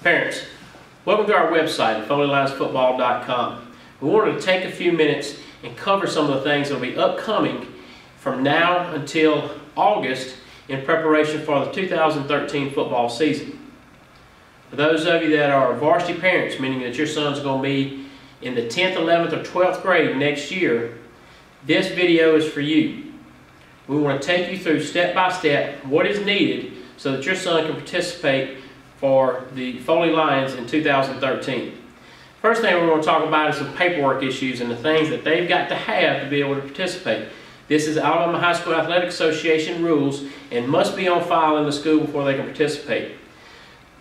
Parents, welcome to our website at FoleyLionsFootball.com. We wanted to take a few minutes and cover some of the things that will be upcoming from now until August in preparation for the 2013 football season. For those of you that are varsity parents, meaning that your son's going to be in the 10th, 11th, or 12th grade next year, this video is for you. We want to take you through step by step what is needed so that your son can participate for the Foley Lions in 2013. First thing we're going to talk about is some paperwork issues and the things that they've got to have to be able to participate. This is Alabama High School Athletic Association rules and must be on file in the school before they can participate.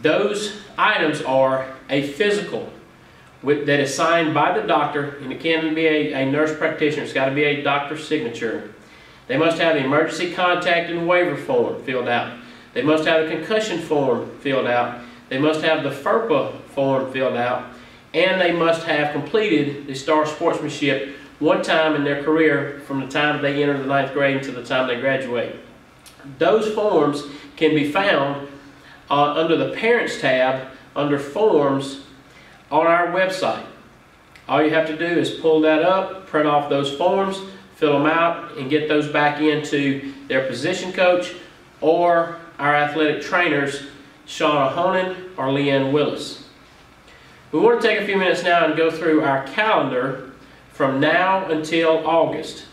Those items are a physical that is signed by the doctor, and it can't be a nurse practitioner. It's got to be a doctor's signature. They must have the emergency contact and waiver form filled out. They must have a concussion form filled out. They must have the FERPA form filled out. And they must have completed the STAR sportsmanship one time in their career from the time they enter the 9th grade until the time they graduate. Those forms can be found under the Parents tab under Forms on our website. All you have to do is pull that up, print off those forms, fill them out, and get those back into their position coach or our athletic trainers, Shauna Honan or Leanne Willis. We want to take a few minutes now and go through our calendar from now until August.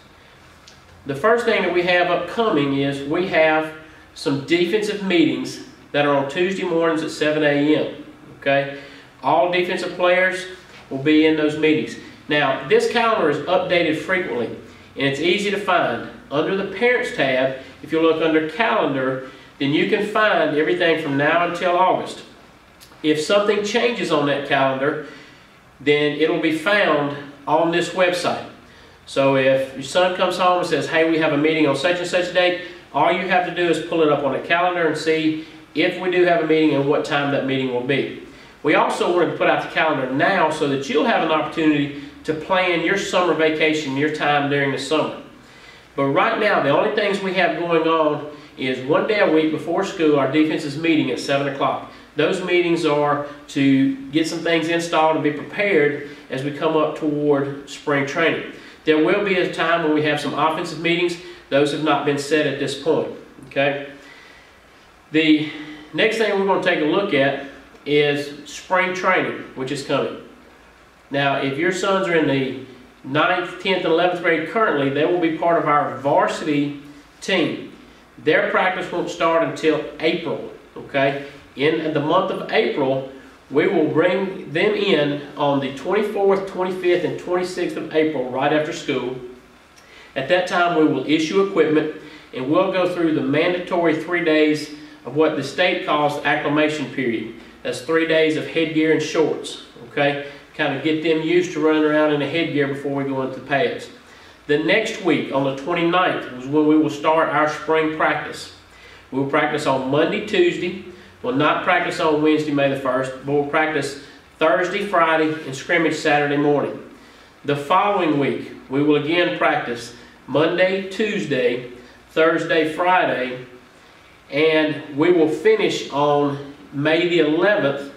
The first thing that we have upcoming is we have some defensive meetings that are on Tuesday mornings at 7 a.m. Okay? All defensive players will be in those meetings. Now, this calendar is updated frequently, and it's easy to find. Under the Parents tab, if you look under Calendar, then you can find everything from now until August. If something changes on that calendar, then it'll be found on this website. So if your son comes home and says, hey, we have a meeting on such and such date, all you have to do is pull it up on the calendar and see if we do have a meeting and what time that meeting will be. We also wanted to put out the calendar now so that you'll have an opportunity to plan your summer vacation, your time during the summer. But right now, the only things we have going on is one day a week before school, our defense is meeting at 7 o'clock. Those meetings are to get some things installed and be prepared as we come up toward spring training. There will be a time when we have some offensive meetings. Those have not been set at this point. Okay? The next thing we're going to take a look at is spring training, which is coming. Now, if your sons are in the 9th, 10th, and 11th grade currently, they will be part of our varsity team. Their practice won't start until April, okay? In the month of April, we will bring them in on the 24th, 25th, and 26th of April, right after school. At that time, we will issue equipment, and we'll go through the mandatory 3 days of what the state calls the acclimation period. That's 3 days of headgear and shorts, okay? Kind of get them used to running around in a headgear before we go into the pads. The next week, on the 29th, is when we will start our spring practice. We will practice on Monday, Tuesday. We'll not practice on Wednesday, May the 1st, but we'll practice Thursday, Friday, and scrimmage Saturday morning. The following week, we will again practice Monday, Tuesday, Thursday, Friday, and we will finish on May the 11th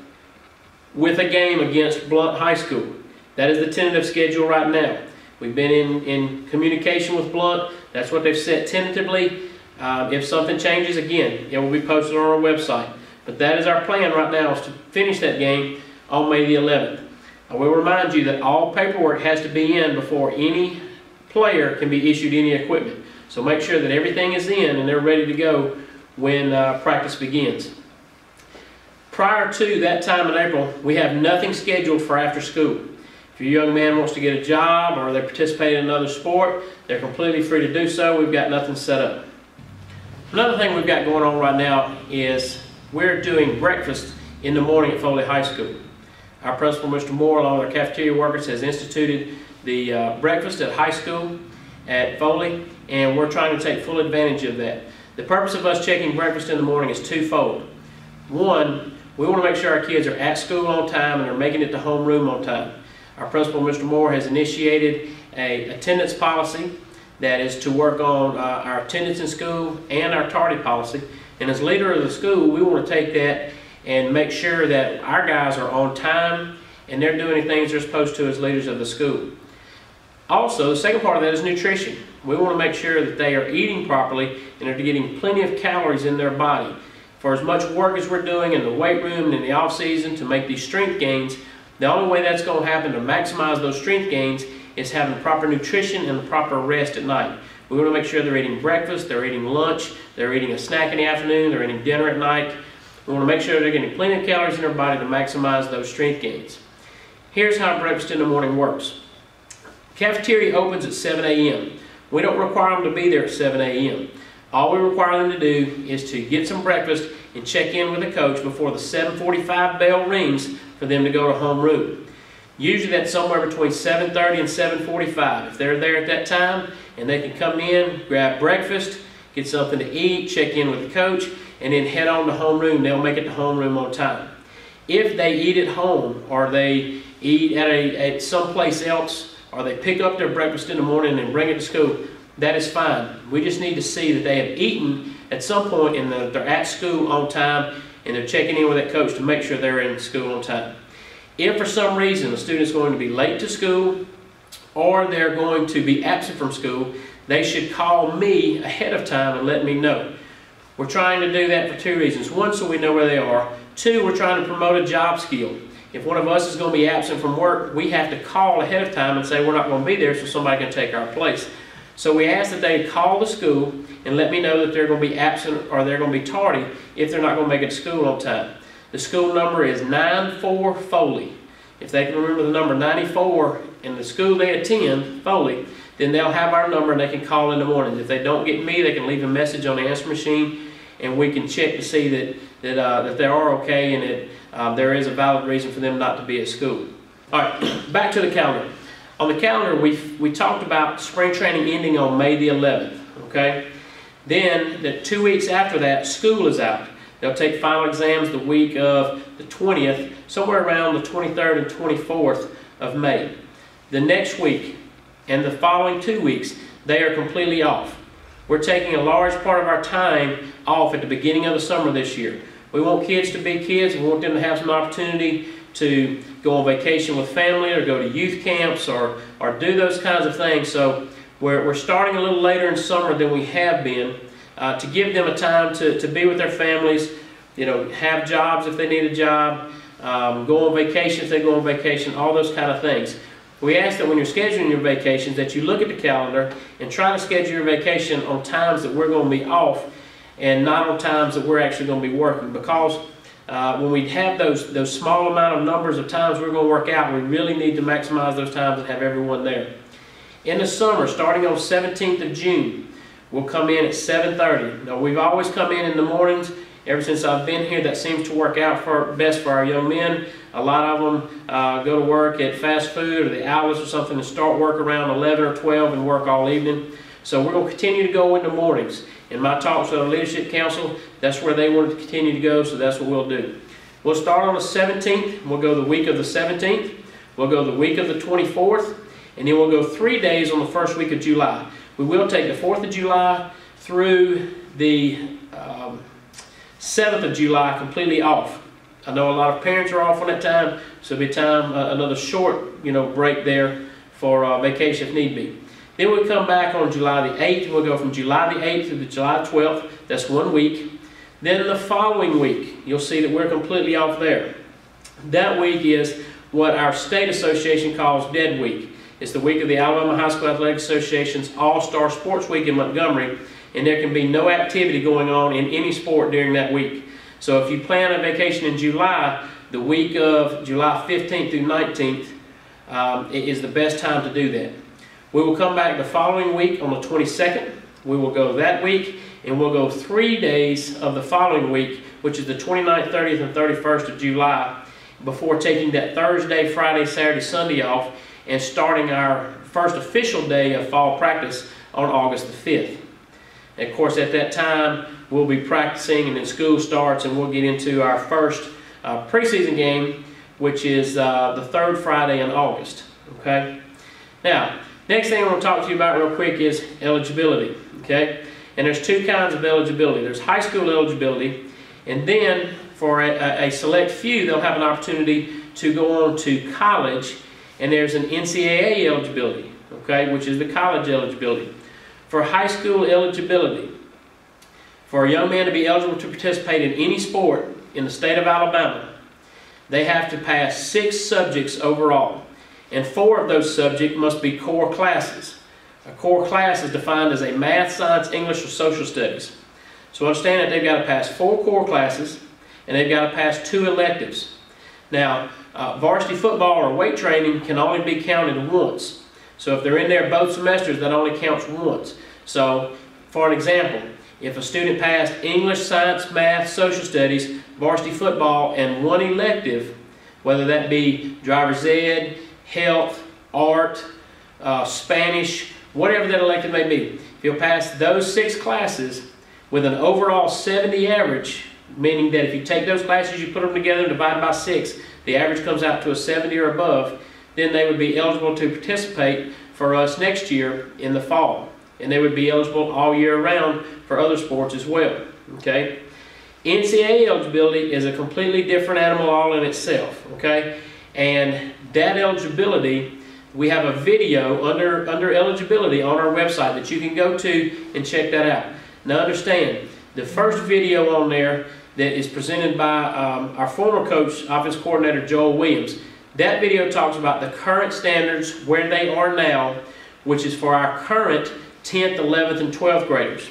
with a game against Blount High School. That is the tentative schedule right now. We've been in communication with Blount. That's what they've set tentatively. If something changes, again, it will be posted on our website. But that is our plan right now, is to finish that game on May the 11th. I will remind you that all paperwork has to be in before any player can be issued any equipment. So make sure that everything is in and they're ready to go when practice begins. Prior to that time in April, we have nothing scheduled for after school. If your young man wants to get a job or they participate in another sport, they're completely free to do so. We've got nothing set up. Another thing we've got going on right now is we're doing breakfast in the morning at Foley High School. Our principal, Mr. Moore, along with our cafeteria workers, has instituted the breakfast at high school at Foley, and we're trying to take full advantage of that. The purpose of us checking breakfast in the morning is twofold. One, we want to make sure our kids are at school on time and are making it to homeroom on time. Our principal, Mr. Moore, has initiated an attendance policy that is to work on our attendance in school and our tardy policy. And as leader of the school, we want to take that and make sure that our guys are on time and they're doing the things they're supposed to as leaders of the school. Also, the second part of that is nutrition. We want to make sure that they are eating properly and are getting plenty of calories in their body. For as much work as we're doing in the weight room and in the off season to make these strength gains, the only way that's going to happen to maximize those strength gains is having proper nutrition and the proper rest at night. We want to make sure they're eating breakfast, they're eating lunch, they're eating a snack in the afternoon, they're eating dinner at night. We want to make sure they're getting plenty of calories in their body to maximize those strength gains. Here's how breakfast in the morning works. Cafeteria opens at 7 a.m. We don't require them to be there at 7 a.m. All we require them to do is to get some breakfast and check in with the coach before the 7:45 bell rings for them to go to homeroom. Usually that's somewhere between 7:30 and 7:45. If they're there at that time and they can come in, grab breakfast, get something to eat, check in with the coach, and then head on to homeroom, they'll make it to homeroom on time. If they eat at home or they eat at someplace else, or they pick up their breakfast in the morning and bring it to school, that is fine. We just need to see that they have eaten at some point and that they're at school on time and they're checking in with that coach to make sure they're in school on time. If for some reason a student is going to be late to school or they're going to be absent from school, they should call me ahead of time and let me know. We're trying to do that for two reasons. One, so we know where they are. Two, we're trying to promote a job skill. If one of us is going to be absent from work, we have to call ahead of time and say we're not going to be there so somebody can take our place. So we ask that they call the school and let me know that they're going to be absent or they're going to be tardy if they're not going to make it to school on time. The school number is 94 Foley. If they can remember the number 94 in the school they attend, Foley, then they'll have our number and they can call in the morning. If they don't get me, they can leave a message on the answer machine and we can check to see that they are okay and that there is a valid reason for them not to be at school. All right, back to the calendar. On the calendar, we talked about spring training ending on May the 11th, okay? Then, 2 weeks after that, school is out. They'll take final exams the week of the 20th, somewhere around the 23rd and 24th of May. The next week and the following 2 weeks, they are completely off. We're taking a large part of our time off at the beginning of the summer this year. We want kids to be kids. We want them to have some opportunity to go on vacation with family or go to youth camps or do those kinds of things. So we're starting a little later in summer than we have been to give them a time to be with their families, you know, have jobs if they need a job, go on vacation if they go on vacation, all those kind of things. We ask that when you're scheduling your vacations that you look at the calendar and try to schedule your vacation on times that we're going to be off and not on times that we're actually going to be working, because when we have those small amount of numbers of times we're going to work out, we really need to maximize those times and have everyone there. In the summer, starting on 17th of June, we'll come in at 7:30. Now, we've always come in the mornings. Ever since I've been here, that seems to work out best for our young men. A lot of them go to work at fast food or the outlets or something and start work around 11 or 12 and work all evening. So we're going to continue to go in the mornings. In my talks with our leadership council, that's where they wanted to continue to go, so that's what we'll do. We'll start on the 17th. We'll go the week of the 17th. We'll go the week of the 24th. And then we'll go 3 days on the first week of July. We will take the 4th of July through the 7th of July completely off. I know a lot of parents are off on that time, so it'll be time, another short break there for vacation if need be. Then we'll come back on July the 8th, and we'll go from July the 8th to July 12th. That's 1 week. Then the following week, you'll see that we're completely off there. That week is what our state association calls Dead Week. It's the week of the Alabama High School Athletic Association's All-Star Sports Week in Montgomery, and there can be no activity going on in any sport during that week. So if you plan a vacation in July, the week of July 15th through 19th is the best time to do that. We will come back the following week on the 22nd. We will go that week, and we'll go 3 days of the following week, which is the 29th, 30th, and 31st of July, before taking that Thursday, Friday, Saturday, Sunday off, and starting our first official day of fall practice on August the 5th. And of course, at that time, we'll be practicing and then school starts and we'll get into our first preseason game, which is the third Friday in August. Okay? Now, next thing I want to talk to you about real quick is eligibility. Okay? And there's two kinds of eligibility. There's high school eligibility, and then for a select few, they'll have an opportunity to go on to college, and there's an NCAA eligibility, okay, which is the college eligibility. For high school eligibility, for a young man to be eligible to participate in any sport in the state of Alabama, they have to pass 6 subjects overall, and 4 of those subjects must be core classes. A core class is defined as a math, science, English, or social studies. So understand that they've got to pass 4 core classes, and they've got to pass 2 electives. Now, varsity football or weight training can only be counted once. So if they're in there both semesters, that only counts once. So, for an example, if a student passed English, science, math, social studies, varsity football, and 1 elective, whether that be driver's ed, health, art, Spanish, whatever that elective may be, if you'll pass those 6 classes with an overall 70 average, meaning that if you take those classes, you put them together and divide by 6, the average comes out to a 70 or above, then they would be eligible to participate for us next year in the fall. And they would be eligible all year round for other sports as well. Okay? NCAA eligibility is a completely different animal all in itself. Okay? And that eligibility, we have a video under eligibility on our website that you can go to and check that out. Now understand, the first video on there that is presented by our former coach, offense coordinator Joel Williams, that video talks about the current standards, where they are now, which is for our current 10th, 11th, and 12th graders.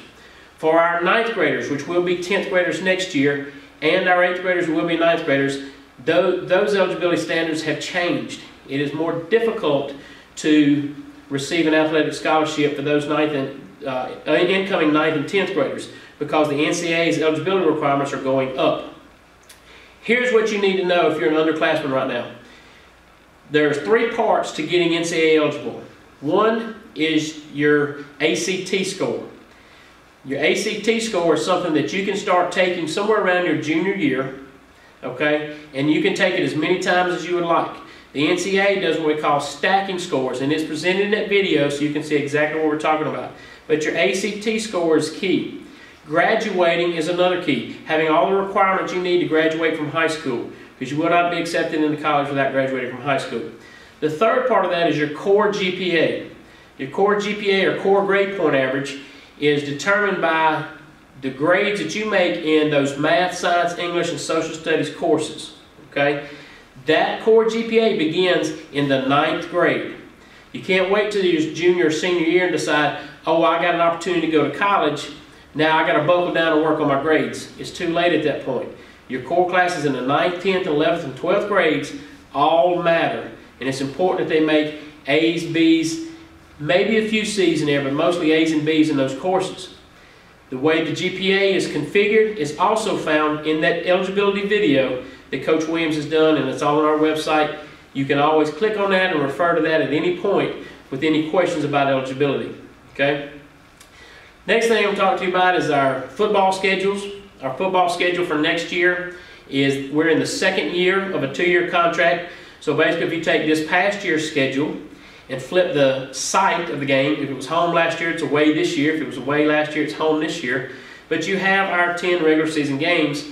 For our 9th graders, which will be 10th graders next year, and our 8th graders will be 9th graders, those eligibility standards have changed. It is more difficult to receive an athletic scholarship for those incoming 9th and 10th graders because the NCAA's eligibility requirements are going up. Here's what you need to know if you're an underclassman right now. There's 3 parts to getting NCAA eligible. One is your ACT score. Your ACT score is something that you can start taking somewhere around your junior year, okay? And you can take it as many times as you would like. The NCAA does what we call stacking scores, and it's presented in that video so you can see exactly what we're talking about. But your ACT score is key. Graduating is another key. Having all the requirements you need to graduate from high school, because you will not be accepted into college without graduating from high school. The third part of that is your core GPA. Your core GPA, or core grade point average, is determined by the grades that you make in those math, science, English, and social studies courses. Okay? That core GPA begins in the 9th grade. You can't wait till your junior or senior year and decide, oh, I got an opportunity to go to college, now I got to buckle down and work on my grades. It's too late at that point. Your core classes in the 9th, 10th, 11th, and 12th grades all matter. And it's important that they make A's, B's, maybe a few C's in there, but mostly A's and B's in those courses. The way the GPA is configured is also found in that eligibility video that Coach Williams has done, and it's all on our website. You can always click on that and refer to that at any point with any questions about eligibility. Okay? Next thing I'm talking to you about is our football schedules. Our football schedule for next year is, we're in the 2nd year of a 2-year contract. So basically, if you take this past year's schedule and flip the site of the game, if it was home last year, it's away this year. If it was away last year, it's home this year. But you have our 10 regular season games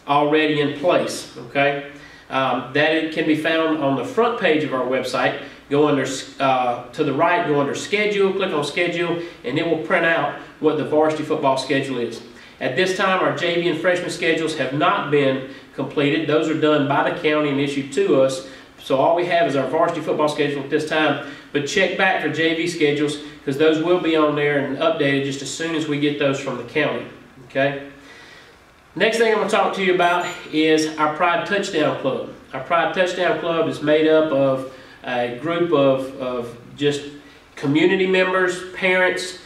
already in place. Okay, that can be found on the front page of our website. Go under to the right, go under schedule, click on schedule, and it will print out what the varsity football schedule is. At this time, our JV and freshman schedules have not been completed. Those are done by the county and issued to us. So all we have is our varsity football schedule at this time. But check back for JV schedules, because those will be on there and updated just as soon as we get those from the county. Okay? Next thing I'm going to talk to you about is our Pride Touchdown Club. Our Pride Touchdown Club is made up of a group of just community members, parents,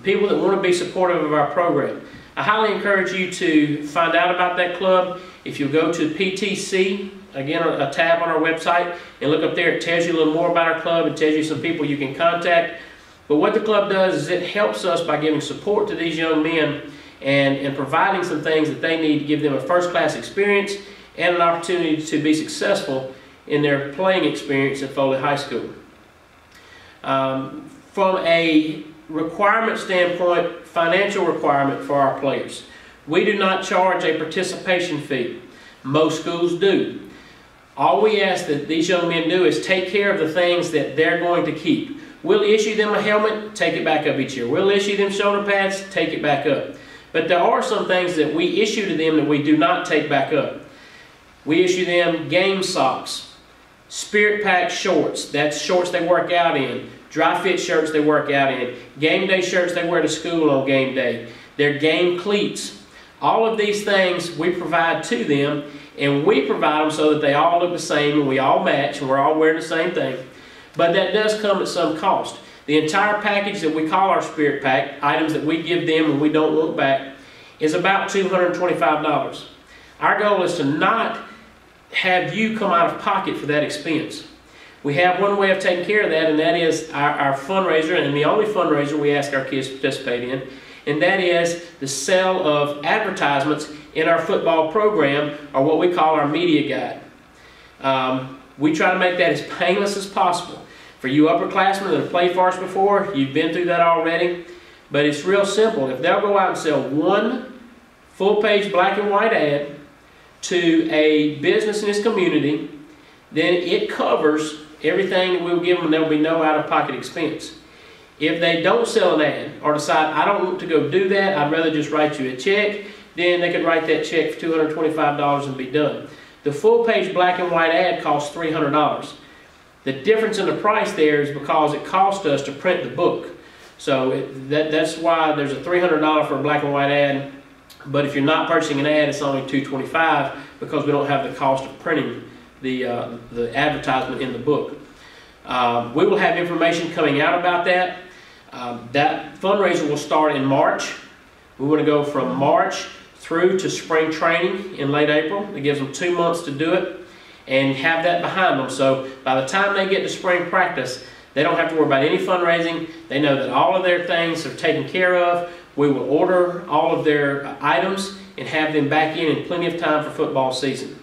people that want to be supportive of our program. I highly encourage you to find out about that club. If you go to PTC, again, a tab on our website, and look up there, it tells you a little more about our club. It tells you some people you can contact. But what the club does is it helps us by giving support to these young men and providing some things that they need to give them a first-class experience and an opportunity to be successful in their playing experience at Foley High School. From a requirement standpoint, financial requirement for our players. We do not charge a participation fee. Most schools do. All we ask that these young men do is take care of the things that they're going to keep. We'll issue them a helmet, take it back up each year. We'll issue them shoulder pads, take it back up. But there are some things that we issue to them that we do not take back up. We issue them game socks, spirit pack shorts, that's shorts they work out in, dry fit shirts they work out in, game day shirts they wear to school on game day, their game cleats. All of these things we provide to them, and we provide them so that they all look the same and we all match and we're all wearing the same thing. But that does come at some cost. The entire package that we call our Spirit Pack, items that we give them and we don't want back, is about $225. Our goal is to not have you come out of pocket for that expense. We have one way of taking care of that, and that is our fundraiser, and the only fundraiser we ask our kids to participate in, and that is the sale of advertisements in our football program, or what we call our media guide. We try to make that as painless as possible. For you upperclassmen that have played for us before, you've been through that already, but it's real simple. If they'll go out and sell one full-page black and white ad to a business in this community, then it covers everything that we'll give them, and there will be no out-of-pocket expense. If they don't sell an ad or decide, I don't want to go do that, I'd rather just write you a check, then they could write that check for $225 and be done. The full-page black and white ad costs $300. The difference in the price there is because it cost us to print the book. So that's why there's a $300 for a black and white ad, but if you're not purchasing an ad, it's only $225 because we don't have the cost of printing the advertisement in the book. We will have information coming out about that. That fundraiser will start in March. We want to go from March through to spring training in late April. It gives them 2 months to do it and have that behind them. So by the time they get to spring practice, they don't have to worry about any fundraising. They know that all of their things are taken care of. We will order all of their items and have them back in plenty of time for football season.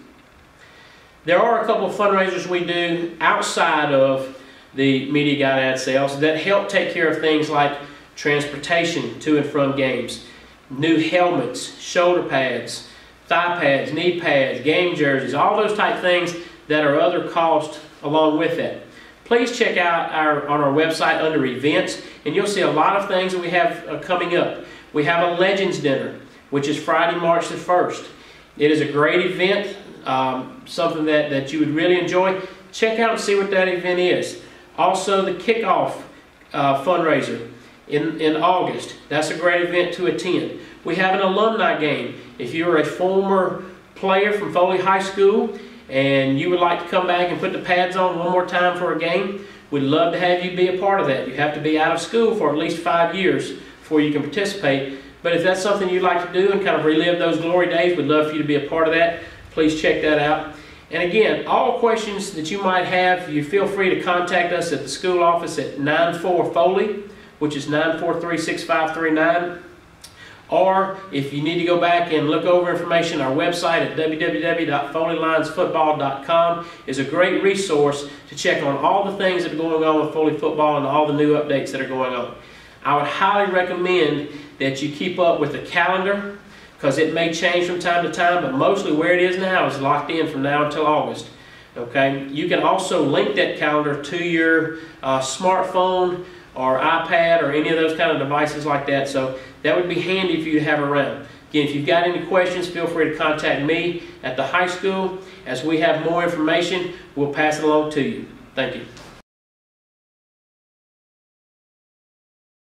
There are a couple of fundraisers we do outside of the media guide ad sales that help take care of things like transportation to and from games, new helmets, shoulder pads, thigh pads, knee pads, game jerseys, all those type things that are other costs along with that. Please check out on our website under events, and you'll see a lot of things that we have coming up. We have a Legends Dinner, which is Friday, March the 1st. It is a great event, something that you would really enjoy. Check out and see what that event is. Also, the kickoff fundraiser in August. That's a great event to attend. We have an alumni game. If you're a former player from Foley High School and you would like to come back and put the pads on one more time for a game, we'd love to have you be a part of that. You have to be out of school for at least 5 years before you can participate. But if that's something you'd like to do and kind of relive those glory days, we'd love for you to be a part of that. Please check that out. And again, all questions that you might have, you feel free to contact us at the school office at 94-FOLEY, which is 943-6539. Or if you need to go back and look over information, our website at www.foleylionsfootball.com is a great resource to check on all the things that are going on with Foley football and all the new updates that are going on. I would highly recommend that you keep up with the calendar, because it may change from time to time, but mostly where it is now is locked in from now until August. Okay? You can also link that calendar to your smartphone or iPad or any of those kind of devices like that, so that would be handy for you to have around. Again, if you've got any questions, feel free to contact me at the high school. As we have more information, we'll pass it along to you. Thank you.